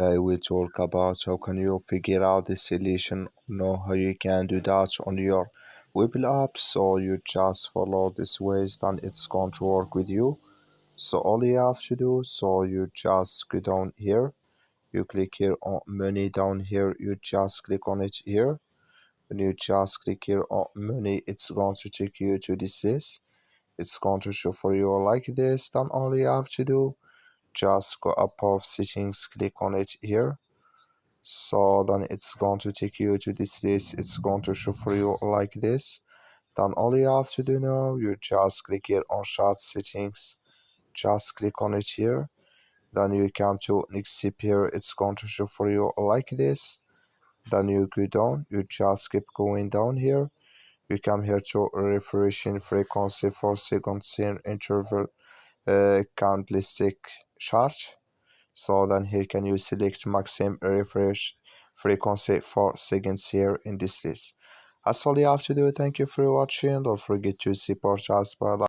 I will talk about how can you figure out the solution, know how you can do that on your Webull app. So you just follow this ways, then it's going to work with you. So all you have to do, so you just go down here, you click here on money down here, you just click on it here. When you just click here on money, it's going to take you to this list. It's going to show for you like this. Then all you have to do, just go above settings, click on it here. So then it's going to take you to this list. It's going to show for you like this. Then all you have to do now, you just click here on chart settings, just click on it here. Then you come to next step here, it's going to show for you like this. Then you go down, you just keep going down here. You come here to refreshing frequency for seconds in interval candlestick chart. So then here can you select maximum refresh frequency for seconds here in this list. That's all you have to do. Thank you for watching. Don't forget to support us by